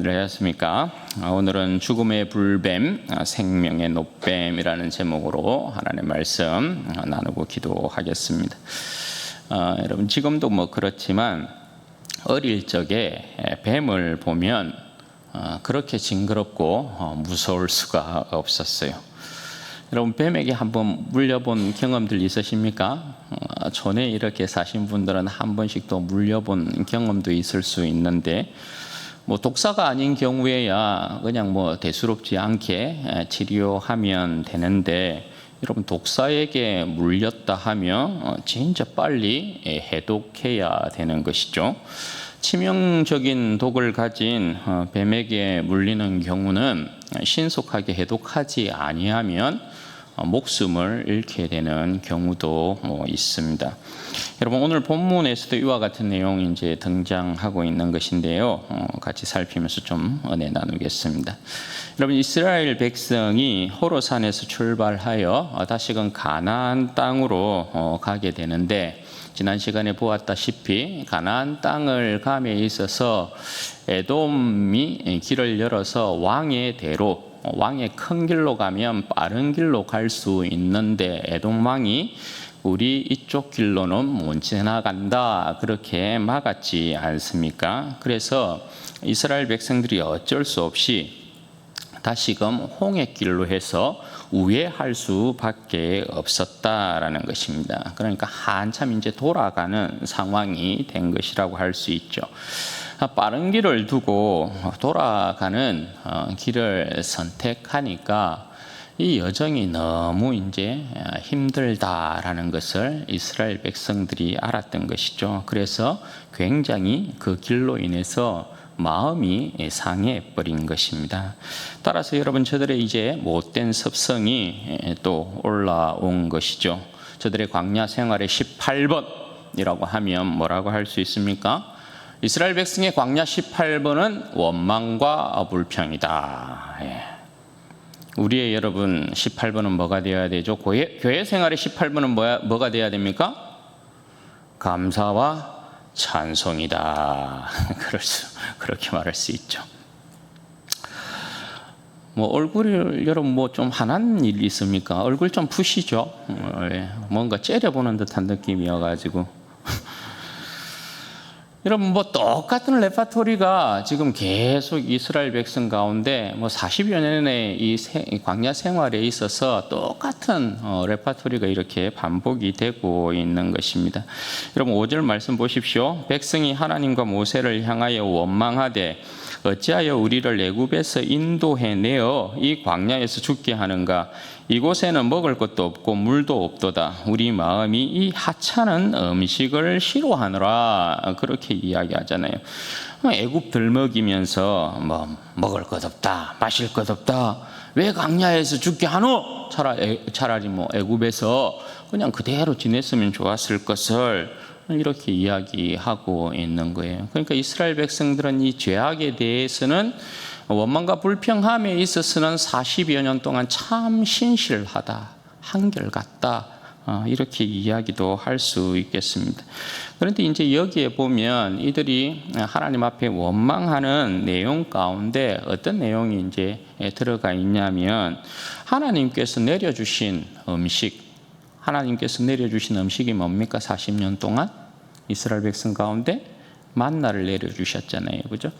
안녕하십니까. 오늘은 죽음의 불뱀, 생명의 노뱀이라는 제목으로 하나님의 말씀 나누고 기도하겠습니다. 여러분 지금도 그렇지만 어릴 적에 뱀을 보면 그렇게 징그럽고 무서울 수가 없었어요. 여러분 뱀에게 한번 물려본 경험들 있으십니까? 전에 이렇게 사신 분들은 한 번씩 또 물려본 경험도 있을 수 있는데 독사가 아닌 경우에야 그냥 대수롭지 않게 치료하면 되는데, 여러분 독사에게 물렸다 하면 진짜 빨리 해독해야 되는 것이죠. 치명적인 독을 가진 뱀에게 물리는 경우는 신속하게 해독하지 아니하면 목숨을 잃게 되는 경우도 있습니다. 여러분 오늘 본문에서도 이와 같은 내용이 이제 등장하고 있는 것인데요. 같이 살피면서 좀 은혜 나누겠습니다. 여러분 이스라엘 백성이 호로산에서 출발하여 다시금 가나안 땅으로 가게 되는데, 지난 시간에 보았다시피 가나안 땅을 감에 있어서 에돔이 길을 열어서 왕의 대로, 왕의 큰 길로 가면 빠른 길로 갈 수 있는데 에돔 왕이 우리 이쪽 길로는 못 지나간다 그렇게 막았지 않습니까? 그래서 이스라엘 백성들이 어쩔 수 없이 다시금 홍해길로 해서 우회할 수밖에 없었다라는 것입니다. 그러니까 한참 이제 돌아가는 상황이 된 것이라고 할 수 있죠. 빠른 길을 두고 돌아가는 길을 선택하니까 이 여정이 너무 이제 힘들다라는 것을 이스라엘 백성들이 알았던 것이죠. 그래서 굉장히 그 길로 인해서 마음이 상해 버린 것입니다. 따라서 여러분 저들의 이제 못된 습성이 또 올라온 것이죠. 저들의 광야 생활의 18번이라고 하면 뭐라고 할 수 있습니까? 이스라엘 백성의 광야 18번은 원망과 불평이다. 우리의 여러분 18번은 뭐가 되어야 되죠? 교회 생활의 18번은 뭐가 되어야 됩니까? 감사와 찬송이다. 그렇게 말할 수 있죠. 얼굴을 여러분 좀 화난 일 있습니까? 얼굴 좀 푸시죠. 뭔가 째려보는 듯한 느낌이어가지고. 여러분 똑같은 레파토리가 지금 계속 이스라엘 백성 가운데 40여 년의 이 광야 생활에 있어서 똑같은 레파토리가 이렇게 반복이 되고 있는 것입니다. 여러분 5절 말씀 보십시오. 백성이 하나님과 모세를 향하여 원망하되 어찌하여 우리를 애굽에서 인도해 내어 이 광야에서 죽게 하는가? 이곳에는 먹을 것도 없고 물도 없도다. 우리 마음이 이 하찮은 음식을 싫어하노라. 그렇게 이야기하잖아요. 애굽 들먹이면서 먹을 것 없다, 마실 것 없다, 왜 광야에서 죽게 하노? 차라리 애굽에서 그냥 그대로 지냈으면 좋았을 것을 이렇게 이야기하고 있는 거예요. 그러니까 이스라엘 백성들은 이 죄악에 대해서는 원망과 불평함에 있어서는 40여 년 동안 참 신실하다, 한결같다, 이렇게 이야기도 할 수 있겠습니다. 그런데 이제 여기에 보면 이들이 하나님 앞에 원망하는 내용 가운데 어떤 내용이 이제 들어가 있냐면, 하나님께서 내려주신 음식이 뭡니까? 40년 동안 이스라엘 백성 가운데 만나를 내려주셨잖아요. 그죠?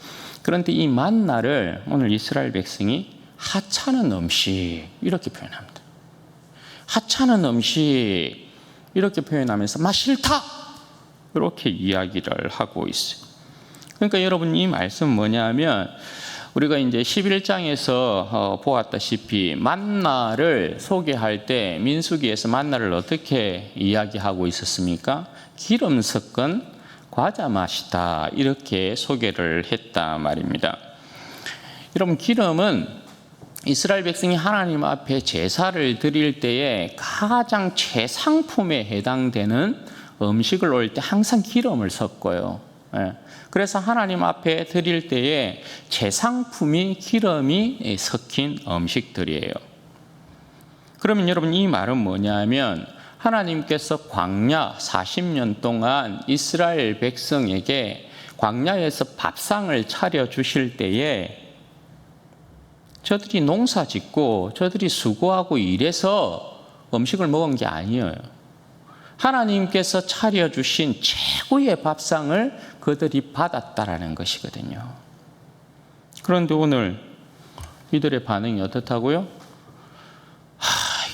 그런데 이 만나를 오늘 이스라엘 백성이 하찮은 음식 이렇게 표현합니다. 하찮은 음식 이렇게 표현하면서 맛 싫다 이렇게 이야기를 하고 있어요. 그러니까 여러분 이 말씀은 뭐냐면, 우리가 이제 11장에서 보았다시피 만나를 소개할 때 민수기에서 만나를 어떻게 이야기하고 있었습니까? 기름 섞은 과자 맛이다 이렇게 소개를 했단 말입니다. 여러분 기름은 이스라엘 백성이 하나님 앞에 제사를 드릴 때에 가장 최상품에 해당되는 음식을 올릴 때 항상 기름을 섞어요. 그래서 하나님 앞에 드릴 때에 최상품이 기름이 섞인 음식들이에요. 그러면 여러분 이 말은 뭐냐면, 하나님께서 광야 40년 동안 이스라엘 백성에게 광야에서 밥상을 차려 주실 때에 저들이 농사 짓고 저들이 수고하고 일해서 음식을 먹은 게 아니에요. 하나님께서 차려주신 최고의 밥상을 그들이 받았다라는 것이거든요. 그런데 오늘 이들의 반응이 어떻다고요?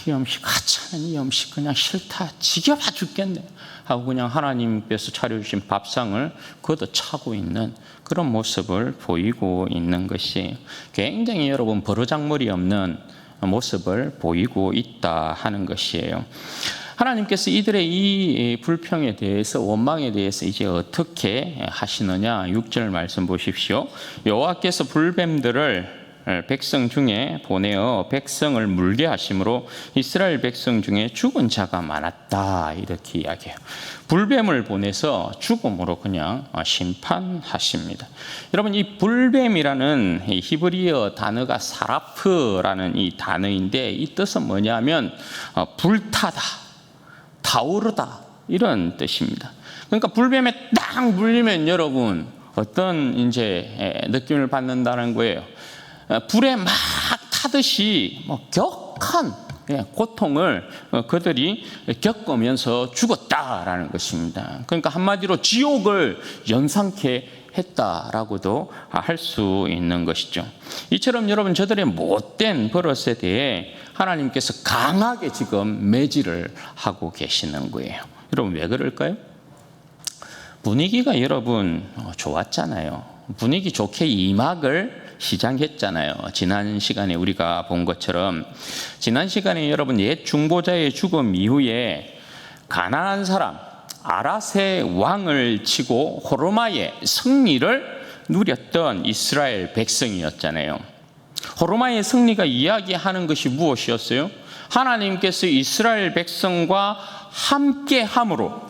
이 음식, 하찮은 이 음식 그냥 싫다, 지겨워 죽겠네 하고 그냥 하나님께서 차려주신 밥상을 걷어차고 있는 그런 모습을 보이고 있는 것이 굉장히 여러분 버르장머리 없는 모습을 보이고 있다 하는 것이에요. 하나님께서 이들의 이 불평에 대해서, 원망에 대해서 이제 어떻게 하시느냐, 6절 말씀 보십시오. 여호와께서 불뱀들을 백성 중에 보내어 백성을 물게 하심으로 이스라엘 백성 중에 죽은 자가 많았다, 이렇게 이야기해요. 불뱀을 보내서 죽음으로 그냥 심판하십니다. 여러분, 이 불뱀이라는 이 히브리어 단어가 사라프라는 이 단어인데, 이 뜻은 뭐냐면 불타다, 타오르다, 이런 뜻입니다. 그러니까 불뱀에 딱 물리면 여러분 어떤 이제 느낌을 받는다는 거예요. 불에 막 타듯이 격한 고통을 그들이 겪으면서 죽었다라는 것입니다. 그러니까 한마디로 지옥을 연상케 했다라고도 할 수 있는 것이죠. 이처럼 여러분, 저들의 못된 버릇에 대해 하나님께서 강하게 지금 매질을 하고 계시는 거예요. 여러분, 왜 그럴까요? 분위기가 여러분 좋았잖아요. 분위기 좋게 2막을 시작했잖아요. 지난 시간에 우리가 본 것처럼, 지난 시간에 여러분 옛 중보자의 죽음 이후에 가나안 사람 아랏의 왕을 치고 호르마의 승리를 누렸던 이스라엘 백성이었잖아요. 호르마의 승리가 이야기하는 것이 무엇이었어요? 하나님께서 이스라엘 백성과 함께함으로,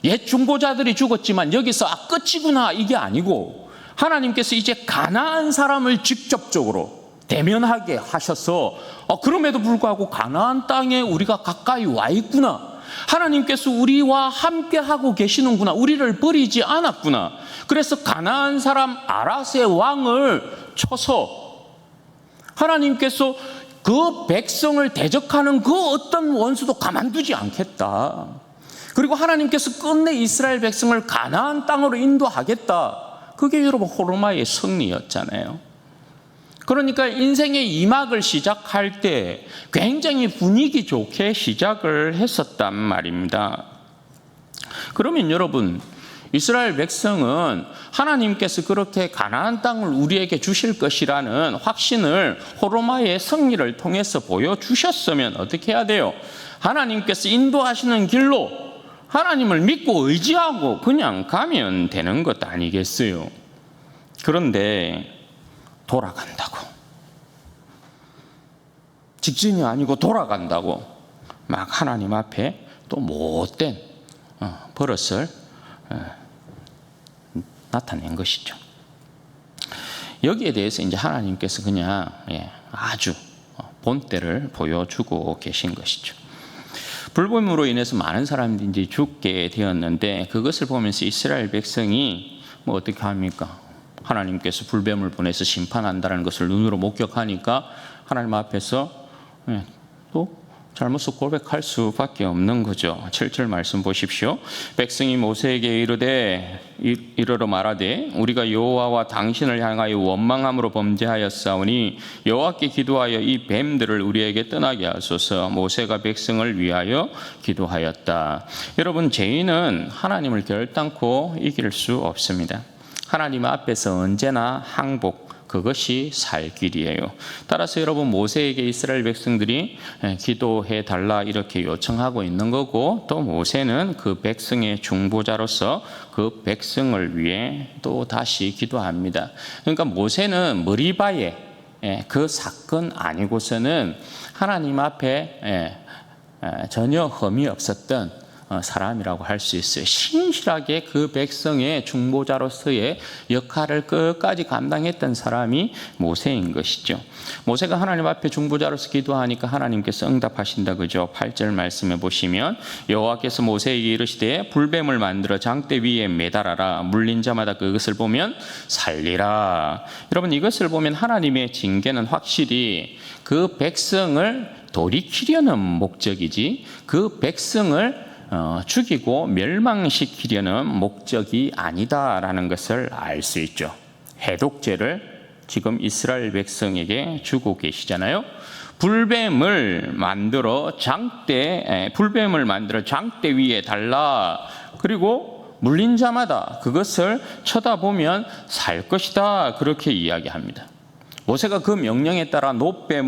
옛 중보자들이 죽었지만 여기서 끝이구나 이게 아니고, 하나님께서 이제 가나안 사람을 직접적으로 대면하게 하셔서 그럼에도 불구하고 가나안 땅에 우리가 가까이 와 있구나, 하나님께서 우리와 함께하고 계시는구나, 우리를 버리지 않았구나. 그래서 가나안 사람 아랏의 왕을 쳐서 하나님께서 그 백성을 대적하는 그 어떤 원수도 가만두지 않겠다. 그리고 하나님께서 끝내 이스라엘 백성을 가나안 땅으로 인도하겠다. 그게 여러분 호르마의 승리였잖아요. 그러니까 인생의 2막을 시작할 때 굉장히 분위기 좋게 시작을 했었단 말입니다. 그러면 여러분, 이스라엘 백성은 하나님께서 그렇게 가나안 땅을 우리에게 주실 것이라는 확신을 호르마의 승리를 통해서 보여주셨으면 어떻게 해야 돼요? 하나님께서 인도하시는 길로 하나님을 믿고 의지하고 그냥 가면 되는 것 아니겠어요? 그런데 돌아간다고, 직진이 아니고 돌아간다고 막 하나님 앞에 또 못된 버릇을 나타낸 것이죠. 여기에 대해서 이제 하나님께서 그냥 아주 본때를 보여주고 계신 것이죠. 불뱀으로 인해서 많은 사람들이 죽게 되었는데, 그것을 보면서 이스라엘 백성이 어떻게 합니까? 하나님께서 불뱀을 보내서 심판한다는 것을 눈으로 목격하니까 하나님 앞에서 또 잘못을 고백할 수밖에 없는 거죠. 7절 말씀 보십시오. 백성이 모세에게 이르러 말하되 우리가 여호와와 당신을 향하여 원망함으로 범죄하였사오니 여호와께 기도하여 이 뱀들을 우리에게 떠나게 하소서. 모세가 백성을 위하여 기도하였다. 여러분, 죄인은 하나님을 결단코 이길 수 없습니다. 하나님 앞에서 언제나 항복, 그것이 살 길이에요. 따라서 여러분, 모세에게 이스라엘 백성들이 기도해 달라 이렇게 요청하고 있는 거고, 또 모세는 그 백성의 중보자로서 그 백성을 위해 또 다시 기도합니다. 그러니까 모세는 머리바에 그 사건 아니고서는 하나님 앞에 전혀 흠이 없었던 사람이라고 할 수 있어요. 신실하게 그 백성의 중보자로서의 역할을 끝까지 감당했던 사람이 모세인 것이죠. 모세가 하나님 앞에 중보자로서 기도하니까 하나님께서 응답하신다 그죠? 8절 말씀해 보시면 여호와께서 모세에게 이르시되 불뱀을 만들어 장대 위에 매달아라. 물린 자마다 그것을 보면 살리라. 여러분, 이것을 보면 하나님의 징계는 확실히 그 백성을 돌이키려는 목적이지 그 백성을 죽이고 멸망시키려는 목적이 아니다라는 것을 알 수 있죠. 해독제를 지금 이스라엘 백성에게 주고 계시잖아요. 불뱀을 만들어 장대 위에 달라. 그리고 물린 자마다 그것을 쳐다보면 살 것이다. 그렇게 이야기합니다. 모세가 그 명령에 따라 노뱀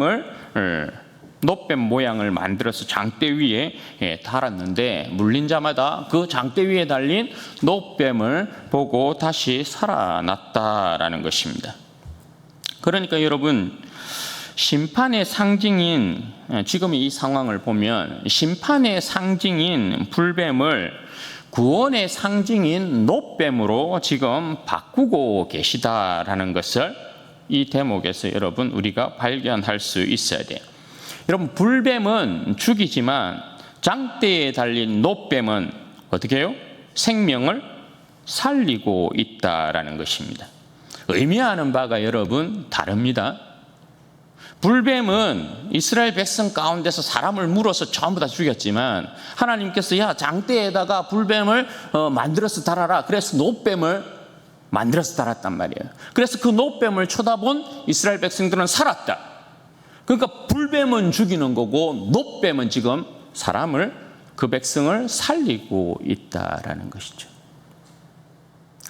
모양을 만들어서 장대 위에 달았는데 물린 자마다 그 장대 위에 달린 노뱀을 보고 다시 살아났다라는 것입니다. 그러니까 여러분, 심판의 상징인 지금 이 상황을 보면 심판의 상징인 불뱀을 구원의 상징인 노뱀으로 지금 바꾸고 계시다라는 것을 이 대목에서 여러분 우리가 발견할 수 있어야 돼요. 여러분, 불뱀은 죽이지만 장대에 달린 노뱀은 어떻게 해요? 생명을 살리고 있다라는 것입니다. 의미하는 바가 여러분 다릅니다. 불뱀은 이스라엘 백성 가운데서 사람을 물어서 전부 다 죽였지만 하나님께서 야 장대에다가 불뱀을 만들어서 달아라. 그래서 노뱀을 만들어서 달았단 말이에요. 그래서 그 노뱀을 쳐다본 이스라엘 백성들은 살았다. 그러니까 불뱀은 죽이는 거고 노뱀은 지금 사람을 그 백성을 살리고 있다라는 것이죠.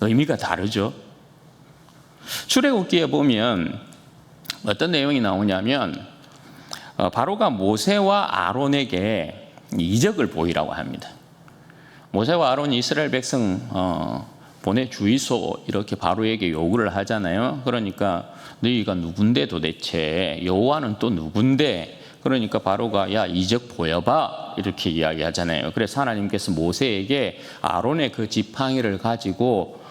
의미가 다르죠. 출애굽기에 보면 어떤 내용이 나오냐면 바로가 모세와 아론에게 이적을 보이라고 합니다. 모세와 아론이 이스라엘 백성 보내주이소 이렇게 바로에게 요구를 하잖아요. 그러니까 너희가 누군데 도대체, 여호와는 또 누군데, 그러니까 바로가 야 이적 보여봐 이렇게 이야기하잖아요. 그래서 하나님께서 모세에게 아론의 그 지팡이를 가지고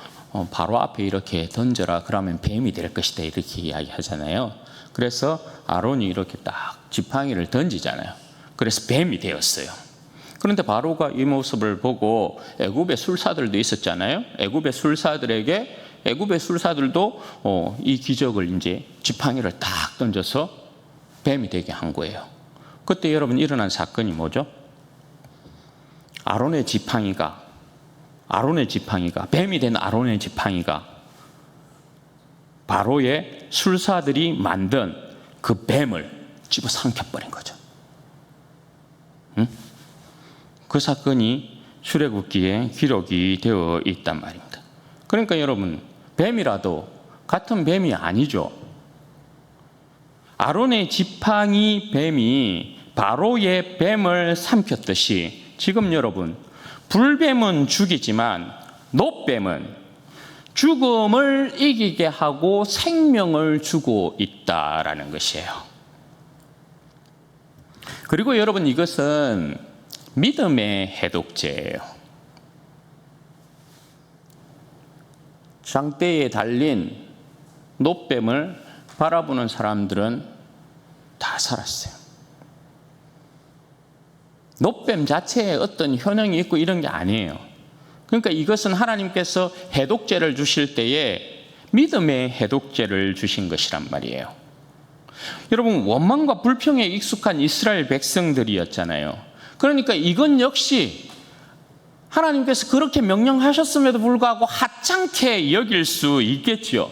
바로 앞에 이렇게 던져라. 그러면 뱀이 될 것이다 이렇게 이야기하잖아요. 그래서 아론이 이렇게 딱 지팡이를 던지잖아요. 그래서 뱀이 되었어요. 그런데 바로가 이 모습을 보고 애굽의 술사들도 있었잖아요. 애굽의 술사들도 이 기적을 이제 지팡이를 딱 던져서 뱀이 되게 한 거예요. 그때 여러분 일어난 사건이 뭐죠? 아론의 지팡이가 뱀이 된 아론의 지팡이가 바로의 술사들이 만든 그 뱀을 집어삼켜버린 거죠. 응? 그 사건이 출애굽기에 기록이 되어 있단 말입니다. 그러니까 여러분, 뱀이라도 같은 뱀이 아니죠. 아론의 지팡이 뱀이 바로의 뱀을 삼켰듯이 지금 여러분, 불뱀은 죽이지만 노뱀은 죽음을 이기게 하고 생명을 주고 있다라는 것이에요. 그리고 여러분, 이것은 믿음의 해독제예요. 장대에 달린 노뱀을 바라보는 사람들은 다 살았어요. 노뱀 자체에 어떤 효능이 있고 이런 게 아니에요. 그러니까 이것은 하나님께서 해독제를 주실 때에 믿음의 해독제를 주신 것이란 말이에요. 여러분, 원망과 불평에 익숙한 이스라엘 백성들이었잖아요. 그러니까 이건 역시 하나님께서 그렇게 명령하셨음에도 불구하고 하찮게 여길 수 있겠죠.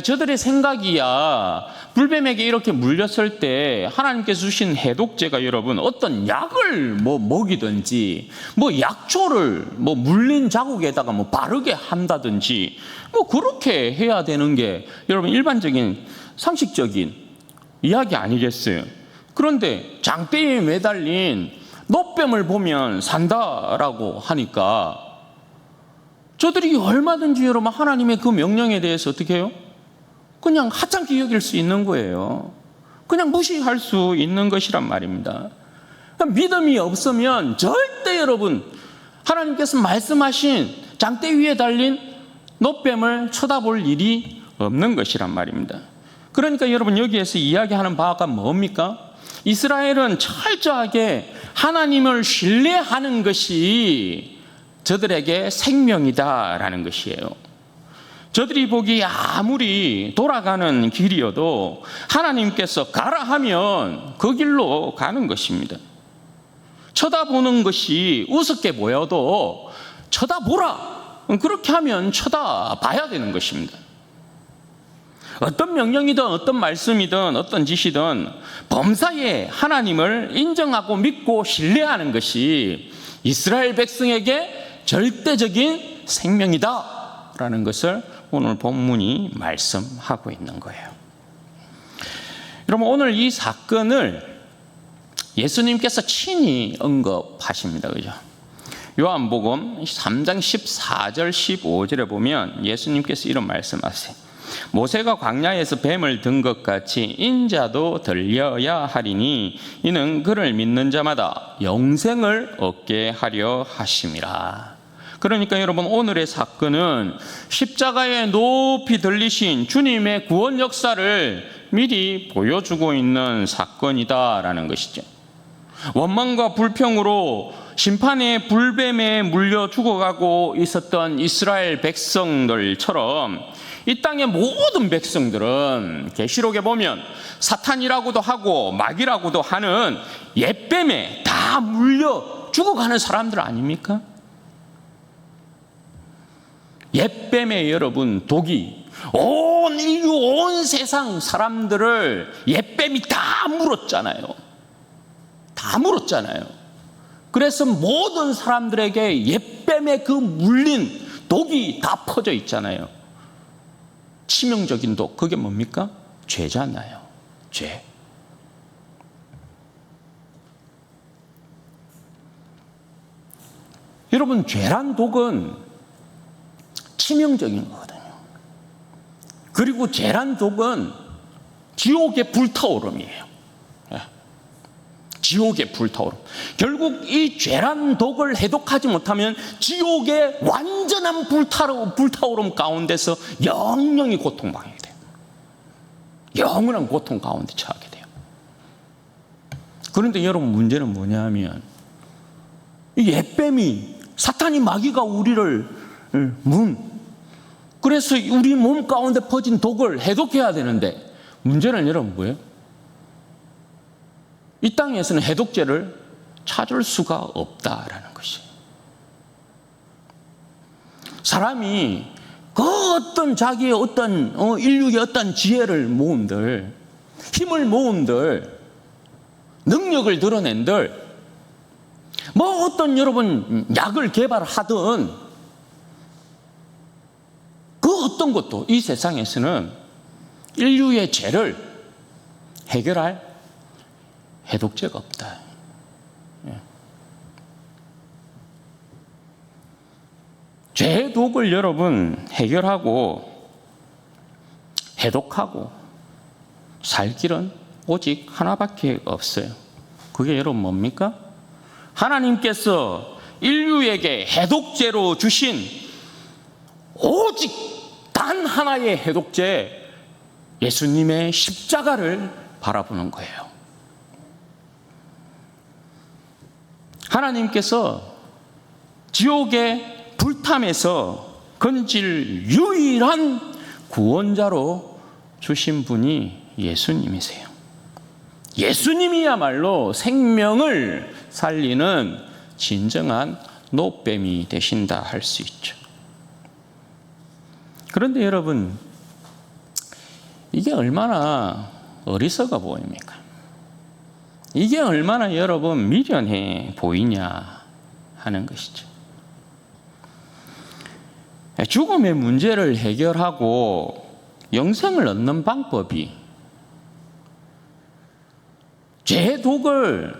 저들의 생각이야 불뱀에게 이렇게 물렸을 때 하나님께서 주신 해독제가 여러분 어떤 약을 먹이든지 약초를 물린 자국에다가 바르게 한다든지 그렇게 해야 되는 게 여러분 일반적인 상식적인 이야기 아니겠어요? 그런데 장대에 매달린 노뱀을 보면 산다라고 하니까 저들이 얼마든지 여러분 하나님의 그 명령에 대해서 어떻게 해요? 그냥 하찮게 여길 수 있는 거예요. 그냥 무시할 수 있는 것이란 말입니다. 믿음이 없으면 절대 여러분 하나님께서 말씀하신 장대 위에 달린 놋뱀을 쳐다볼 일이 없는 것이란 말입니다. 그러니까 여러분 여기에서 이야기하는 바가 뭡니까? 이스라엘은 철저하게 하나님을 신뢰하는 것이 저들에게 생명이다라는 것이에요. 저들이 보기에 아무리 돌아가는 길이어도 하나님께서 가라 하면 그 길로 가는 것입니다. 쳐다보는 것이 우습게 보여도 쳐다보라. 그렇게 하면 쳐다봐야 되는 것입니다. 어떤 명령이든 어떤 말씀이든 어떤 지시든 범사에 하나님을 인정하고 믿고 신뢰하는 것이 이스라엘 백성에게 절대적인 생명이다라는 것을 오늘 본문이 말씀하고 있는 거예요. 여러분 오늘 이 사건을 예수님께서 친히 언급하십니다. 그죠? 요한복음 3장 14절 15절에 보면 예수님께서 이런 말씀하세요. 모세가 광야에서 뱀을 든 것 같이 인자도 들려야 하리니 이는 그를 믿는 자마다 영생을 얻게 하려 하심이라. 그러니까 여러분 오늘의 사건은 십자가에 높이 들리신 주님의 구원 역사를 미리 보여주고 있는 사건이다라는 것이죠. 원망과 불평으로 심판의 불뱀에 물려 죽어가고 있었던 이스라엘 백성들처럼 이 땅의 모든 백성들은 계시록에 보면 사탄이라고도 하고 마귀라고도 하는 옛뱀에 다 물려 죽어가는 사람들 아닙니까? 옛뱀의 여러분 독이 온 인류 온 세상 사람들을 옛뱀이 다 물었잖아요. 다 물었잖아요. 그래서 모든 사람들에게 옛뱀의 그 물린 독이 다 퍼져 있잖아요. 치명적인 독, 그게 뭡니까? 죄잖아요. 죄. 여러분 죄란 독은 치명적인 거거든요. 그리고 죄란 독은 지옥의 불타오름이에요. 지옥의 불타오름. 결국 이 죄란 독을 해독하지 못하면 지옥의 완전한 불타오름 가운데서 영영이 고통당하게 돼요. 영원한 고통 가운데 처하게 돼요. 그런데 여러분 문제는 뭐냐면 이 옛뱀이 사탄이 마귀가 우리를 그래서 우리 몸 가운데 퍼진 독을 해독해야 되는데 문제는 여러분 뭐예요? 이 땅에서는 해독제를 찾을 수가 없다라는 것이에요. 사람이 그 어떤 자기의 어떤 인류의 어떤 지혜를 모은들, 힘을 모은들, 능력을 드러낸들, 뭐 어떤 여러분 약을 개발하든 그 어떤 것도 이 세상에서는 인류의 죄를 해결할 해독제가 없다. 죄의 독을 여러분 해결하고 해독하고 살 길은 오직 하나밖에 없어요. 그게 여러분 뭡니까? 하나님께서 인류에게 해독제로 주신 오직 단 하나의 해독제, 예수님의 십자가를 바라보는 거예요. 하나님께서 지옥의 불탐에서 건질 유일한 구원자로 주신 분이 예수님이세요. 예수님이야말로 생명을 살리는 진정한 놋뱀이 되신다 할 수 있죠. 그런데 여러분, 이게 얼마나 어리석어 보입니까? 이게 얼마나 여러분 미련해 보이냐 하는 것이죠. 죽음의 문제를 해결하고 영생을 얻는 방법이 죄의 독을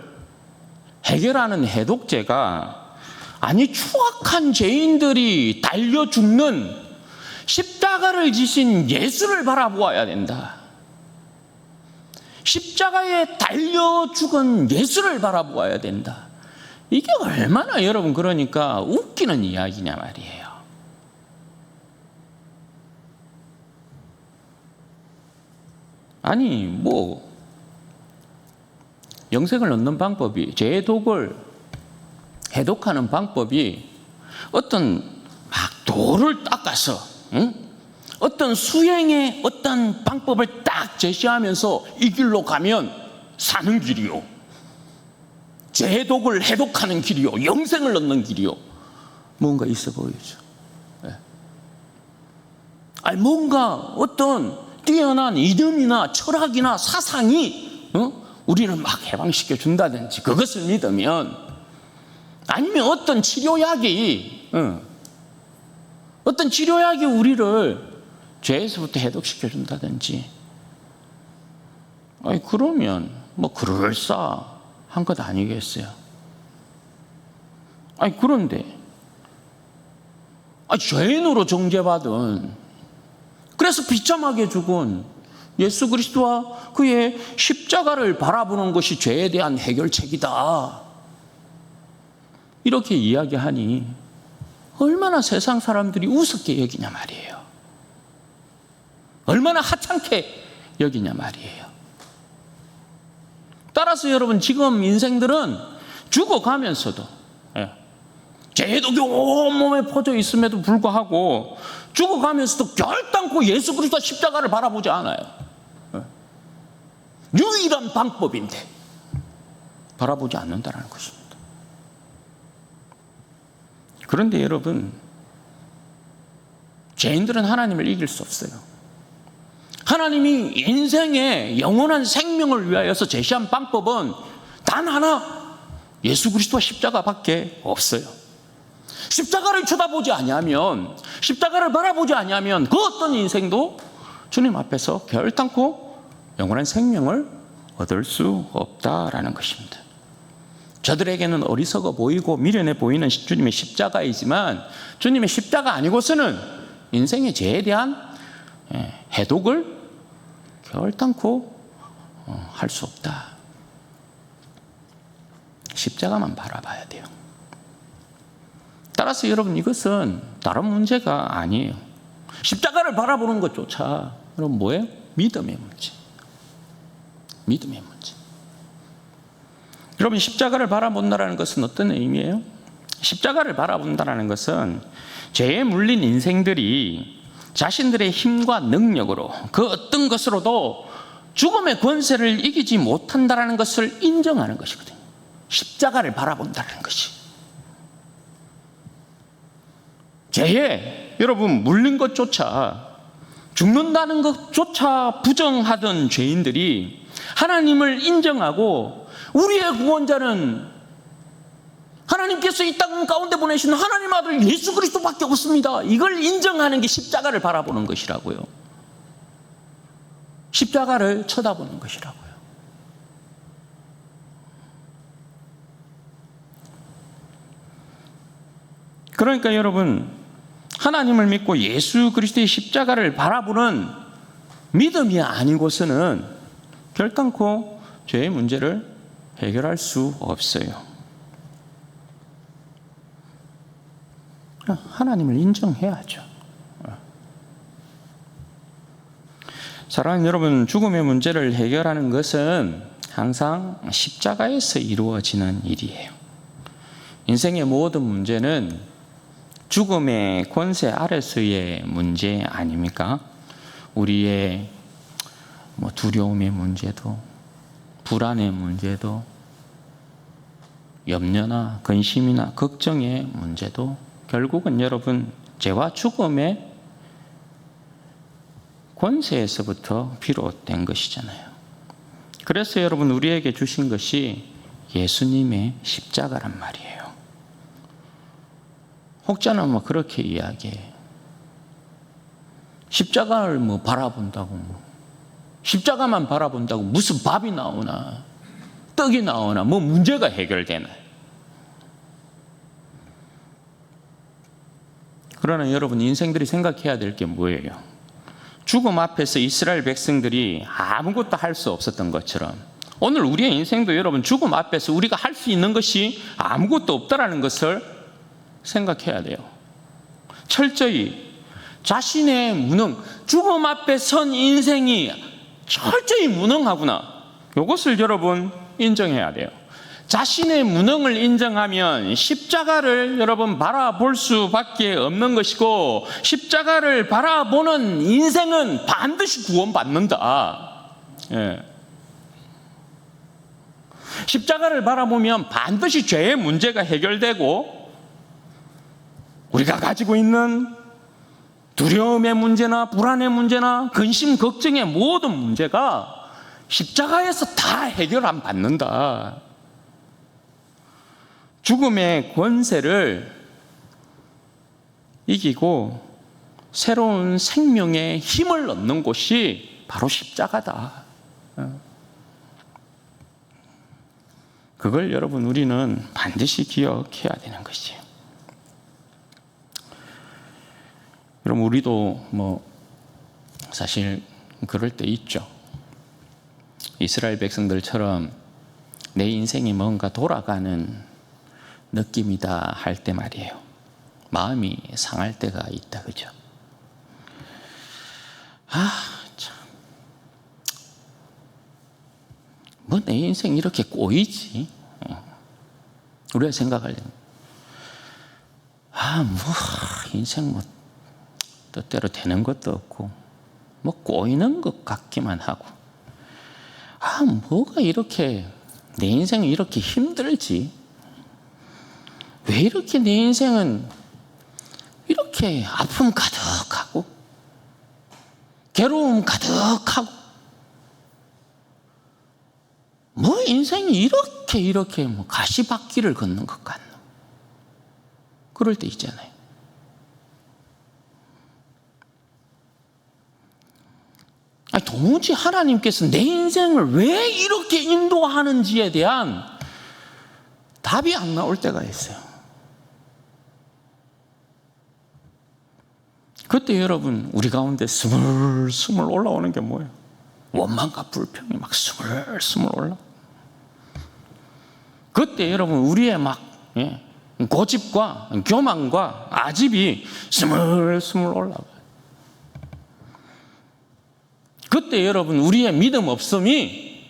해결하는 해독제가 아니 추악한 죄인들이 달려 죽는 십자가를 지신 예수를 바라보아야 된다. 십자가에 달려 죽은 예수를 바라보아야 된다. 이게 얼마나 여러분 그러니까 웃기는 이야기냐 말이에요. 아니 뭐 영생을 얻는 방법이, 죄의 독을 해독하는 방법이 어떤 막 돌을 닦아서 어떤 수행의 어떤 방법을 딱 제시하면서 이 길로 가면 사는 길이요, 죄의 독을 해독하는 길이요, 영생을 얻는 길이요, 뭔가 있어 보이죠. 네. 아니 뭔가 어떤 뛰어난 이념이나 철학이나 사상이 우리를 막 해방시켜 준다든지 그것을 믿으면, 아니면 어떤 치료약이 우리를 죄에서부터 해독시켜 준다든지, 아니 그러면 뭐 그럴싸한 것 아니겠어요? 아니 그런데 죄인으로 정죄받은, 그래서 비참하게 죽은 예수 그리스도와 그의 십자가를 바라보는 것이 죄에 대한 해결책이다, 이렇게 이야기하니 얼마나 세상 사람들이 우습게 여기냐 말이에요. 얼마나 하찮게 여기냐 말이에요. 따라서 여러분, 지금 인생들은 죽어가면서도 죄의 독이 온몸에 퍼져 있음에도 불구하고 죽어가면서도 결단코 예수 그리스도 십자가를 바라보지 않아요. 유일한 방법인데 바라보지 않는다는 것입니다. 그런데 여러분, 죄인들은 하나님을 이길 수 없어요. 하나님이 인생의 영원한 생명을 위하여서 제시한 방법은 단 하나, 예수 그리스도와 십자가밖에 없어요. 십자가를 쳐다보지 아니하면, 십자가를 바라보지 아니하면 그 어떤 인생도 주님 앞에서 결단코 영원한 생명을 얻을 수 없다라는 것입니다. 저들에게는 어리석어 보이고 미련해 보이는 주님의 십자가이지만, 주님의 십자가 아니고서는 인생의 죄에 대한 해독을 결단코 할 수 없다. 십자가만 바라봐야 돼요. 따라서 여러분, 이것은 다른 문제가 아니에요. 십자가를 바라보는 것조차 여러분 뭐예요? 믿음의 문제. 믿음의 문제. 여러분, 십자가를 바라본다는 것은 어떤 의미예요? 십자가를 바라본다는 것은 죄에 물린 인생들이 자신들의 힘과 능력으로 그 어떤 것으로도 죽음의 권세를 이기지 못한다는 것을 인정하는 것이거든요. 십자가를 바라본다는 것이. 죄에 여러분 물린 것조차, 죽는다는 것조차 부정하던 죄인들이 하나님을 인정하고, 우리의 구원자는 하나님께서 이 땅 가운데 보내신 하나님 아들 예수 그리스도밖에 없습니다, 이걸 인정하는 게 십자가를 바라보는 것이라고요. 십자가를 쳐다보는 것이라고요. 그러니까 여러분, 하나님을 믿고 예수 그리스도의 십자가를 바라보는 믿음이 아니고서는 결단코 죄의 문제를 해결할 수 없어요. 하나님을 인정해야죠. 사랑하는 여러분, 죽음의 문제를 해결하는 것은 항상 십자가에서 이루어지는 일이에요. 인생의 모든 문제는 죽음의 권세 아래서의 문제 아닙니까? 우리의 두려움의 문제도, 불안의 문제도, 염려나 근심이나 걱정의 문제도 결국은 여러분 죄와 죽음의 권세에서부터 비롯된 것이잖아요. 그래서 여러분, 우리에게 주신 것이 예수님의 십자가란 말이에요. 혹자는 그렇게 이야기해. 십자가를 바라본다고, 십자가만 바라본다고 무슨 밥이 나오나 떡이 나오나 문제가 해결되나. 그러나 여러분, 인생들이 생각해야 될 게 뭐예요? 죽음 앞에서 이스라엘 백성들이 아무것도 할 수 없었던 것처럼 오늘 우리의 인생도 여러분 죽음 앞에서 우리가 할 수 있는 것이 아무것도 없다라는 것을 생각해야 돼요. 철저히 자신의 무능, 죽음 앞에 선 인생이 철저히 무능하구나. 이것을 여러분 인정해야 돼요. 자신의 무능을 인정하면 십자가를 여러분 바라볼 수밖에 없는 것이고, 십자가를 바라보는 인생은 반드시 구원받는다. 예. 십자가를 바라보면 반드시 죄의 문제가 해결되고, 우리가 가지고 있는 두려움의 문제나 불안의 문제나 근심, 걱정의 모든 문제가 십자가에서 다 해결 안 받는다. 죽음의 권세를 이기고 새로운 생명의 힘을 얻는 곳이 바로 십자가다. 그걸 여러분 우리는 반드시 기억해야 되는 것이에요. 여러분 우리도 사실 그럴 때 있죠. 이스라엘 백성들처럼 내 인생이 뭔가 돌아가는 느낌이다 할 때 말이에요. 마음이 상할 때가 있다, 그죠? 참. 내 인생 이렇게 꼬이지? 우리가 생각할 때, 인생 뜻대로 되는 것도 없고, 꼬이는 것 같기만 하고, 뭐가 이렇게, 내 인생이 이렇게 힘들지? 왜 이렇게 내 인생은 이렇게 아픔 가득하고 괴로움 가득하고 인생이 이렇게 가시밭길을 걷는 것 같노? 그럴 때 있잖아요. 도무지 하나님께서 내 인생을 왜 이렇게 인도하는지에 대한 답이 안 나올 때가 있어요. 그때 여러분 우리 가운데 스물스물 올라오는 게 뭐예요? 원망과 불평이 막 스물스물 올라. 그때 여러분 우리의 고집과 교만과 아집이 스물스물 올라가요. 그때 여러분 우리의 믿음 없음이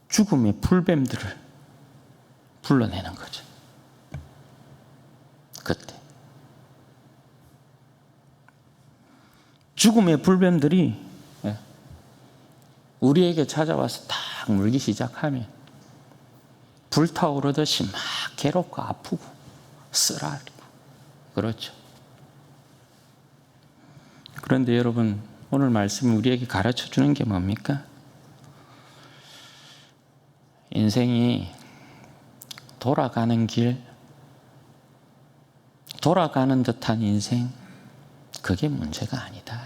죽음의 풀뱀들을 불러내는 거죠. 그때 죽음의 불뱀들이 우리에게 찾아와서 딱 물기 시작하면 불타오르듯이 막 괴롭고 아프고 쓰라리고 그렇죠. 그런데 여러분 오늘 말씀이 우리에게 가르쳐 주는 게 뭡니까? 인생이 돌아가는 길, 돌아가는 듯한 인생, 그게 문제가 아니다.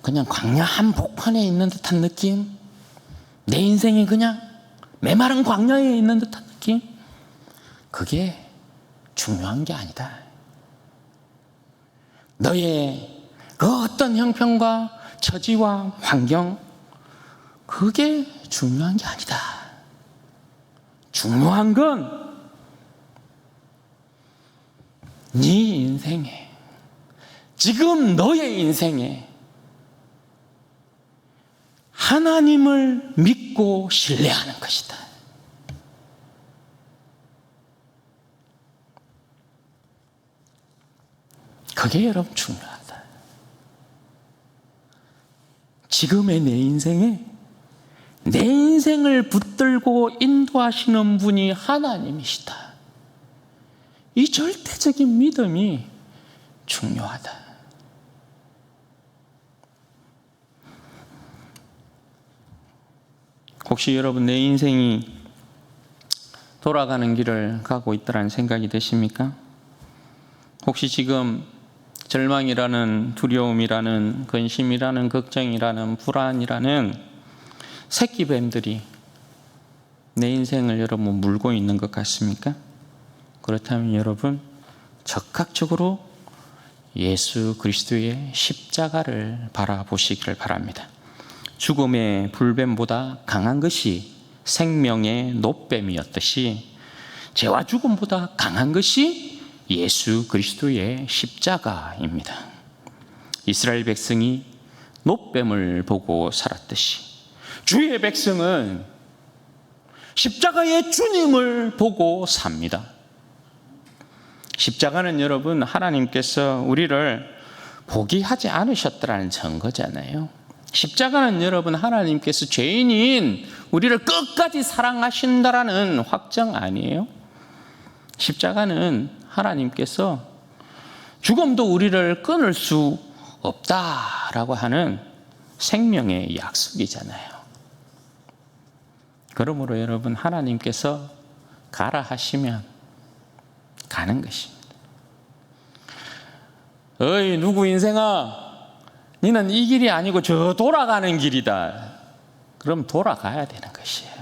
그냥 광야 한복판에 있는 듯한 느낌, 내 인생이 그냥 메마른 광야에 있는 듯한 느낌, 그게 중요한 게 아니다. 너의 그 어떤 형편과 처지와 환경, 그게 중요한 게 아니다. 중요한 건 네 인생에, 지금 너의 인생에 하나님을 믿고 신뢰하는 것이다. 그게 여러분 중요하다. 지금의 내 인생에 내 인생을 붙들고 인도하시는 분이 하나님이시다. 이 절대적인 믿음이 중요하다. 혹시 여러분 내 인생이 돌아가는 길을 가고 있다는 생각이 드십니까? 혹시 지금 절망이라는 두려움이라는 근심이라는 걱정이라는 불안이라는 새끼뱀들이 내 인생을 여러분 물고 있는 것 같습니까? 그렇다면 여러분 적극적으로 예수 그리스도의 십자가를 바라보시기를 바랍니다. 죽음의 불뱀보다 강한 것이 생명의 노뱀이었듯이 죄와 죽음보다 강한 것이 예수 그리스도의 십자가입니다. 이스라엘 백성이 노뱀을 보고 살았듯이 주의 백성은 십자가의 주님을 보고 삽니다. 십자가는 여러분 하나님께서 우리를 포기하지 않으셨다는 증거잖아요. 십자가는 여러분 하나님께서 죄인인 우리를 끝까지 사랑하신다라는 확정 아니에요? 십자가는 하나님께서 죽음도 우리를 끊을 수 없다라고 하는 생명의 약속이잖아요. 그러므로 여러분 하나님께서 가라 하시면 가는 것입니다. 어이 누구 인생아, 너는 이 길이 아니고 저 돌아가는 길이다. 그럼 돌아가야 되는 것이에요.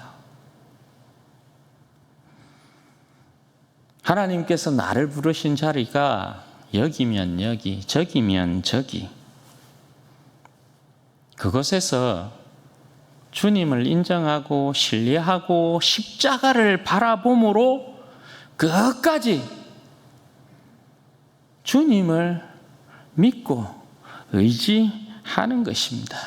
하나님께서 나를 부르신 자리가 여기면 여기, 저기면 저기. 그것에서 주님을 인정하고 신뢰하고 십자가를 바라봄으로 끝까지 주님을 믿고 의지하는 것입니다.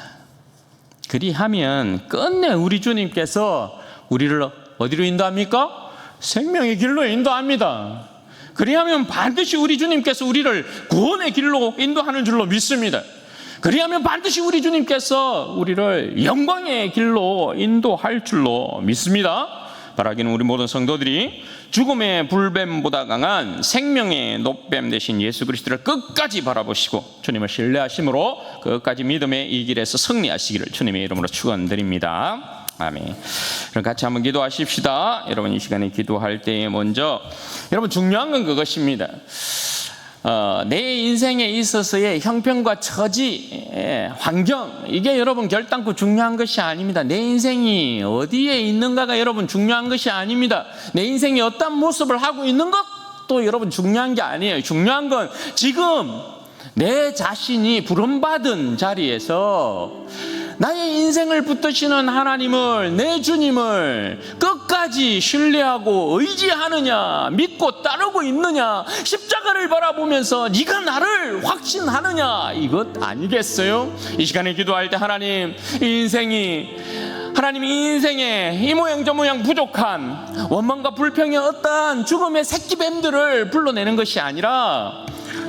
그리하면 끝내 우리 주님께서 우리를 어디로 인도합니까? 생명의 길로 인도합니다. 그리하면 반드시 우리 주님께서 우리를 구원의 길로 인도하는 줄로 믿습니다. 그리하면 반드시 우리 주님께서 우리를 영광의 길로 인도할 줄로 믿습니다. 바라기는 우리 모든 성도들이 죽음의 불뱀보다 강한 생명의 노뱀 되신 예수 그리스도를 끝까지 바라보시고 주님을 신뢰하심으로 끝까지 믿음의 이 길에서 승리하시기를 주님의 이름으로 축원드립니다. 아멘. 그럼 같이 한번 기도하십시다. 여러분 이 시간에 기도할 때에 먼저 여러분 중요한 건 그것입니다. 내 인생에 있어서의 형편과 처지, 환경, 이게 여러분 결단코 중요한 것이 아닙니다. 내 인생이 어디에 있는가가 여러분 중요한 것이 아닙니다. 내 인생이 어떤 모습을 하고 있는 것도 여러분 중요한 게 아니에요. 중요한 건 지금 내 자신이 부름받은 자리에서 나의 인생을 붙드시는 하나님을, 내 주님을 끝까지 신뢰하고 의지하느냐, 믿고 따르고 있느냐, 십자가를 바라보면서 네가 나를 확신하느냐, 이것 아니겠어요? 이 시간에 기도할 때 하나님, 이 인생에 이 모양 저 모양 부족한 원망과 불평의 어떠한 죽음의 새끼뱀들을 불러내는 것이 아니라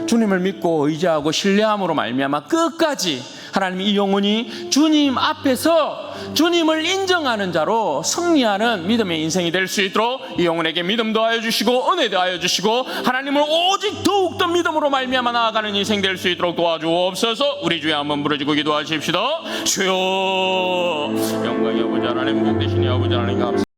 주님을 믿고 의지하고 신뢰함으로 말미암아 끝까지 하나님이 이 영혼이 주님 앞에서 주님을 인정하는 자로 승리하는 믿음의 인생이 될 수 있도록 이 영혼에게 믿음 더하여 주시고 은혜 더하여 주시고 하나님을 오직 더욱더 믿음으로 말미암아 나아가는 인생 될 수 있도록 도와주옵소서. 우리 주에 한번 부르짖고 기도하십시다. 주여, 영광의 아버지 하나님, 복 되시니 아버지 하나님 감사합니다.